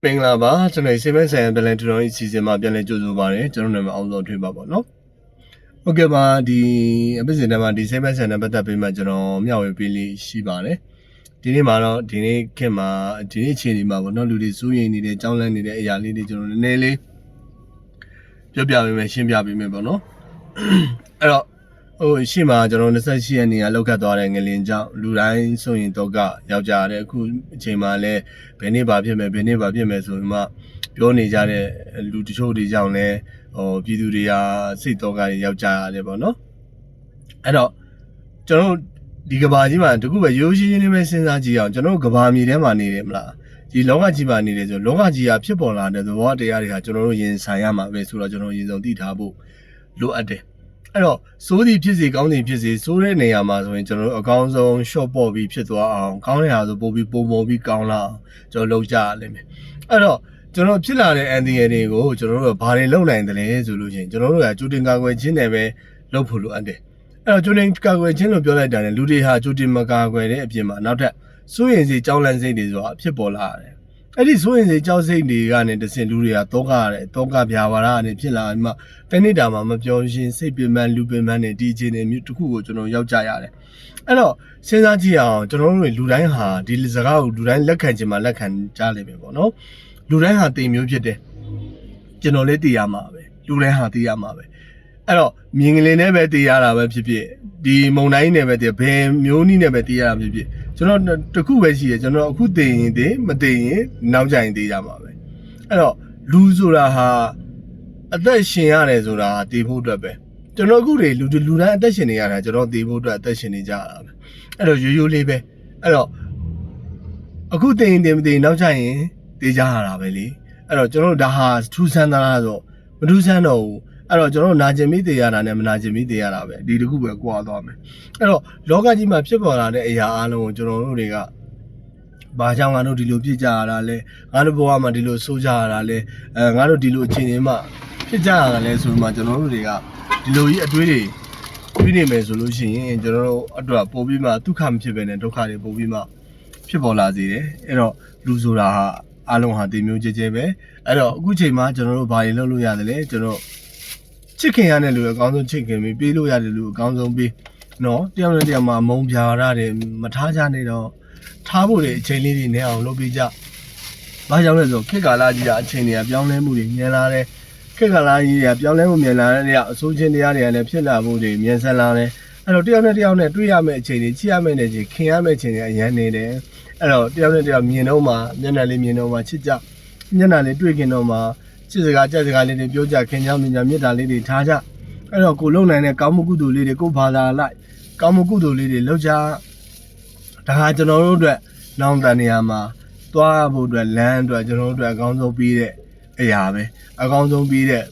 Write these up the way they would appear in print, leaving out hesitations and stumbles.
မင်္ဂလာပါကျွန်တော်စေမဆိုင်ပြန်လဲကျွန်တော်အစီအစဉ်မှာပြန်လဲကြိုဆိုပါရစေကျွန်တော်နာမည်အောင်စောထွေးပါပေါ့နော်ဟုတ်ကဲ့ပါဒီအပစ်စဉ်ထဲမှာဒီစေမဆိုင်နဲ့ပတ်သက်ပြီးမှကျွန်တော်မျှဝေပေးလေးရှိပါတယ်ဒီနေ့မှာတော့ဒီနေ့ခင်မှာဒီနေ့ချိန်ဒီမှာပေါ့နော်လူတွေစိုးရိမ်နေတဲ့ကြောင်းလန့်နေတဲ့အရာလေးတွေကျွန်တော်နည်းနည်းလေးပြောပြပေးမယ်ရှင်းပြပေးမယ်ပေါ့နော်အဲ့တော့ရှေ့မှာကျွန်တော်28ရက်နေ့ကလောက်ခတ်သွားတဲ့ငလင်ကြောင့်လူတိုင်းဆိုရင်တော့ကယောက်ျားတဲ့အခုအချိန်မှာလည်းဘယ်နေ့ပါဖြစ်မယ်ဆိုပြီးမှပြောနေကြတဲ့လူတချို့တွေကြောင့်လည်းပြည်သူတွေကစိတ်တော့ကယောက်ျားရတယ်ပေါ့နော်အဲ့တော့ကျွန်တော်ဒီကဘာကြီးမှာတခုပဲရိုးရှင်းရှင်းလေးပဲစဉ်းစားကြည့်အောင်ကျွန်တော်ကဘာမြေထဲမှာနေတယ်မလားဒီလောကကြီးမှာနေတယ်ဆိုလောကကြီးကဖြစ်ပေါ်လာတဲ့သဘောတရားတွေဟာကျွန်တော်တို့ရင်ဆိုင်ရမှာပဲဆိုတော့ကျွန်တော်ရင်ဆုံးသိထားဖို့လိုအပ်တယ်အဲ့တော့စိုးသည်ဖြစ်စေကောင်းသည်ဖြစ်စေစိုးတဲ့နေရာမှာဆိုရင်ကျွန်တော်တို့အကောင်းဆုံး short ပေါ့ပြီးဖြစ်သွားအောင်ကောင်းတဲ့ဟာဆိုပို့ပြီးပုံပြီးကောင်းလာအောင်ကျွန်တော်လုပ်ကြရလိမ့်မယ်အဲ့တော့ကျွန်တော်ဖြစ်လာတဲ့အန်ဒီရတွေကိုကျွန်တော်တို့ဘာတွေလုပ်နိုင်တယ်လဲဆိုလို့ရှိရင်ကျွန်တော်တို့ကကြိုတင်ကာကွယ်ခြင်းနဲ့ပဲလုပ်ဖို့လိုအပ်တယ်အဲ့တော့ကြိုတင်ကာကွယ်ခြင်းလို့ပြောလိုက်တာနဲ့လူတွေဟာကြိုတင်မကာကွယ်တဲ့အပြင်မှာနောက်ထပ်စိုးရင်စီကြောက်လန့်စိတ်တွေဆိုတာဖြစ်ပေါ်လာတယ်အဲ့ဒီစိုးရင်စီကြောက်စိတ်တွေကနေတဆင့်လူတွေကတောကဗျာပါရကနေဖြစ်လာပြီးမှတနေ့တာမှာမပြောရှင်းစိတ်ပင်ပန်းလူပင်ပန်းနေဒီအခြေအနေမျိုးတစ်ခုကိုကျွန်တော်ရောက်ကြရတယ်အဲ့တော့စဉ်းစားကြည့်အောင်ကျွန်တော်တို့လူတိုင်းဟာဒီစကားကိုလူတိုင်းလက်ခံခြင်းမှာလက်ခံကြလိမ့်မယ်ပေါ့နော်လူတိုင်းဟာတိမ်မျိုးဖြစ်တယ်ကျွန်တော်လည်းသိရမှာပဲလူတိုင်းဟာသိရမှာပဲအဲ့တော့မြင်ကလေးနဲ့ပဲသိရတာပဲဖြစ်ဖြစ်ဒီမုံတိုင်းနဲ့ပဲသိဘယ်မျိုးနည်းနဲ့ပဲသိရတာဖြစ်ဖြစ်ကျွန်တော်တခုပဲရှိရကျွန်တော်အခုသိရင်သိမသိရင်နောက်ကျရင်သိရမှာပဲအဲ့တော့လူဆိုတာဟာအသက်ရှင်ရတယ်ဆိုတာသိဖို့အတွက်ပဲကျွန်တော်အခုတွေလူတိုင်းအသက်ရှင်နေရတာကျွန်တော်သိဖို့အတွက်အသက်ရှင်နေကြရတာပဲအဲ့တော့ရိုးလေးပဲအဲ့တော့အခုသိရင်သိမသိရင်နောက်ကျရင်သိကြရတာပဲလေအဲ့တော့ကျွန်တော်ဒါဟာထူးဆန်းသလားဆိုမထူးဆန်းတော့ဘူးအဲ့တော့ကျွန်တော်နာကျင်မိသေးရတာနဲ့မနာကျင်မိသေးရတာပဲဒီတခုပဲကြွားသွားမယ်အဲ့တော့လောကကြီးမှာဖြစ်ပေါ်လာတဲ့အရာအလုံးကိုကျွန်တော်တို့တွေကဘာကြောင့်ငါတို့ဒီလိုဖြစ်ကြရတာလဲငါတို့ဘဝမှာဒီလိုဆိုးကြရတာလဲငါတို့ဒီလိုအခြေအနေမှာဖြစ်ကြရတာလဲဆိုမှကျွန်တော်တို့တွေကဒီလိုကြီးအတွေးတွေတွေးနေမယ်ဆိုလို့ရှိရင်ကျွန်တော်တို့အတွက်ပို့ပြီးမှဒုက္ခမဖြစ်ပဲနဲ့ဒုက္ခတွေပို့ပြီးမှဖြစ်ပေါ်လာစေတယ်အဲ့တော့လူဆိုတာဟာအလုံးဟာဒီမျိုးကြဲကြဲပဲအဲ့တော့အခုချိန်မှာကျွန်တော်တို့ဘာတွေလုပ်လို့ရတယ်လဲကျွန်တော်ချစ်ခင်ရတဲ့လူအကောင်းဆုံးချစ်ခင်ပြီးပေးလို့ရတဲ့လူအကောင်းဆုံးပေးနော်တယောက်နဲ့တယောက်မှာမုံပြာရတယ်မထားကြနဲ့တော့ထားဖို့တွေအချိန်လေးတွေနဲ့အောင်လုပ်ပေးကြဘာကြောင့်လဲဆိုခေတ်ကာလကြီးကအချိန်တွေကပြောင်းလဲမှုတွေမြန်လာတယ်ခေတ်ကာလကြီးကပြောင်းလဲမှုမြန်လာတဲ့နေရာအစိုးချင်းတရားတွေကလည်းဖြစ်လာဖို့တွေမြန်ဆန်လာတယ်အဲ့တော့တယောက်နဲ့တယောက်နဲ့တွေ့ရမယ့်အချိန်တွေချစ်ရမယ့်နေချိန်ခင်ရမယ့်အချိန်တွေအရင်နေတယ်အဲ့တော့တယောက်နဲ့တယောက်မြင်တော့မှမျက်နှာလေးမြင်တော့မှချစ်ကြမျက်နှာလေးတွေ့ခင်တော့မှချစ်စကားကြက်စကားလေးတွေပြောကြခင်ကြောင်းမြင်ကြမေတ္တာလေးတွေထားကြအဲ့တော့ကိုလုံနိုင်တဲ့ကောင်းမှုကုသိုလ်လေးတွေကိုဘာသာလိုက်ကောင်းမှုကုသိုလ်လေးတွေလုပ်ကြဒါဟာကျွန်တော်တို့အတွက်နောင်တန်နေရာမှာသွားဖို့အတွက်လမ်းအတွက်ကျွန်တော်တို့အတွက်အကောင်းဆုံးပြီးတဲ့အရာပဲအကောင်းဆုံးပြီးတဲ့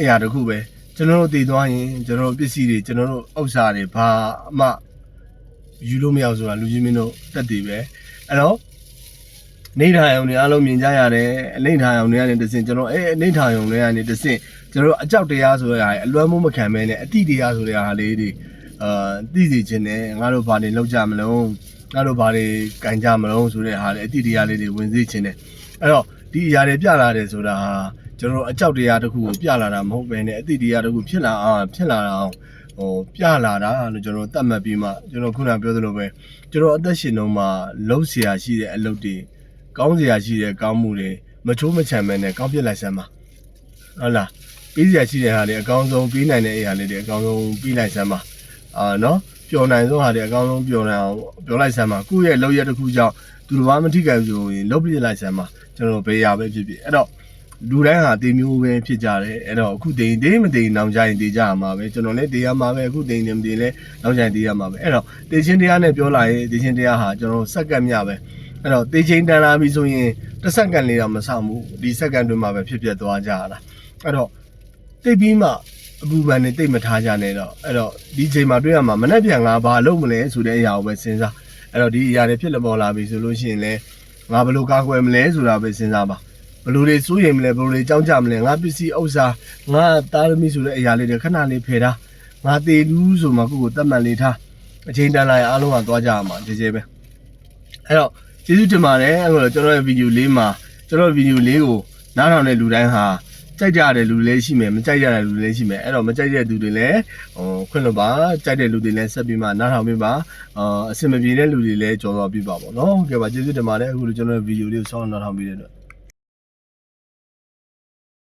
အရာတစ်ခုပဲကျွန်တော်တို့တည်သွားရင်ကျွန်တော်တို့ပစ္စည်းတွေကျွန်တော်တို့ဥစ္စာတွေဘာမှယူလို့မရဆိုတာလူကြီးမင်းတို့တက်တည်ပဲအဲ့တော့နေထိုင်အောင်တွေအားလုံးမြင်ကြရတယ်အနေထိုင်အောင်တွေကနေတစင်ကျွန်တော်အနေထိုင်အောင်တွေကနေတစင်ကျွန်တော်တို့အကြောက်တရားဆိုတဲ့ဟာအလွမ်းမှုမခံမဲနဲ့အတိတရားဆိုတဲ့ဟာလေးတွေသိစီခြင်းနဲ့ငါတို့ဘာတွေလောက်ကြမလို့ငါတို့ဘာတွေကင်ကြမလို့ဆိုတဲ့ဟာလေအတိတရားလေးတွေဝင်သိခြင်းနဲ့အဲ့တော့ဒီအရာတွေပြလာတယ်ဆိုတာဟာကျွန်တော်တို့အကြောက်တရားတစ်ခုကိုပြလာတာမဟုတ်ပဲနဲ့အတိတရားတစ်ခုဖြစ်လာအောင်ပြလာတာလို့ကျွန်တော်သတ်မှတ်ပြီးမှကျွန်တော်ခုနပြောသလိုပဲကျွန်တော်အသက်ရှင်တော့မှလုံးเสียရှိတဲ့အလုပ်တွေကောင်းစရာရှိတဲ့ကောင်းမှုတွေမချိုးမချမ်းပဲနဲ့ကောင်းပြစ်လိုက်စမ်းပါဟုတ်လားပေးစရာရှိတဲ့ဟာတွေအကောင်းဆုံးပေးနိုင်တဲ့အရာလေးတွေအကောင်းဆုံးပေးလိုက်စမ်းပါနော်ပျော်နိုင်ဆုံးဟာတွေအကောင်းဆုံးပျော်နိုင်အောင်ပြောလိုက်စမ်းပါကိုယ့်ရဲ့လုပ်ရတစ်ခုကြောင့်သူတို့ဘာမထိခိုက်ဆိုရင်လုပ်ပြလိုက်စမ်းပါကျွန်တော်ဘယ်ရာပဲဖြစ်ဖြစ်အဲ့တော့လူတိုင်းဟာတေမျိုးပဲဖြစ်ကြတယ်အဲ့တော့အခုတေးမတေးနောင်ကြရင်တေးကြရမှာပဲကျွန်တော်လည်းတေးရမှာပဲအခုတေးနေမတေးလဲနောက်ကြရင်တေးရမှာပဲအဲ့တော့တေးချင်းတရားနဲ့ပြောလိုက်ရင်တေးချင်းတရားဟာကျွန်တော်စက္ကန့်မြပဲအဲ့တော့တေးချင်းတန်လာပြီဆိုရင်တစ်စက္ကန့်လေးတော့မဆောင်ဘူးဒီစက္ကန့်တွင်းမှာပဲဖြစ်သွားကြရတာအဲ့တော့တိတ်ပြီးမှအပူပန်နဲ့တိတ်မထားကြနဲ့တော့အဲ့တော့ဒီချိန်မှာတွေ့ရမှာမနေ့ပြန်ငါဘာလုပ်မလဲဆိုတဲ့အရာကိုပဲစဉ်းစားအဲ့တော့ဒီအရာတွေဖြစ်ပေါ်လာပြီဆိုလို့ရှိရင်လည်းငါဘယ်လိုကာကွယ်မလဲဆိုတာပဲစဉ်းစားပါဘယ်လိုတွေစိုးရိမ်မလဲဘယ်လိုတွေကြောက်ကြမလဲငါပစ္စည်းဥစ္စာငါသားသမီးဆိုတဲ့အရာလေးတွေခဏလေးဖယ်ထားငါတေလူးဆိုမှကိုယ်တတ်မှတ်လေးထားအချိန်တန်လာရင်အားလုံးကသွားကြရမှာကြဲကြဲပဲအဲ့တော့ကျေးဇူးတင်ပါတယ်အဲ့တော့ကျွန်တော်ရဲ့ဗီဒီယိုလေးမှာ ကျွန်တော်ဗီဒီယိုလေးကိုနားထောင်တဲ့လူတိုင်းဟာကြိုက်ကြတဲ့လူတွေလည်းရှိမယ်မကြိုက်ကြတဲ့လူတွေလည်းရှိမယ်အဲ့တော့မကြိုက်တဲ့လူတွေလည်းခွင့်လွှတ်ပါကြိုက်တဲ့လူတွေလည်းဆက်ပြီးမှနားထောင်ပေးပါအဆင်မပြေတဲ့လူတွေလည်းကြော်သွားပြပါပေါ့နော်ဟုတ်ကဲ့ပါကျေးဇူးတင်ပါတယ်အခုလိုကျွန်တော်ဗီဒီယိုလေးကိုစောင့်နားထောင်ပေးတဲ့အတွက်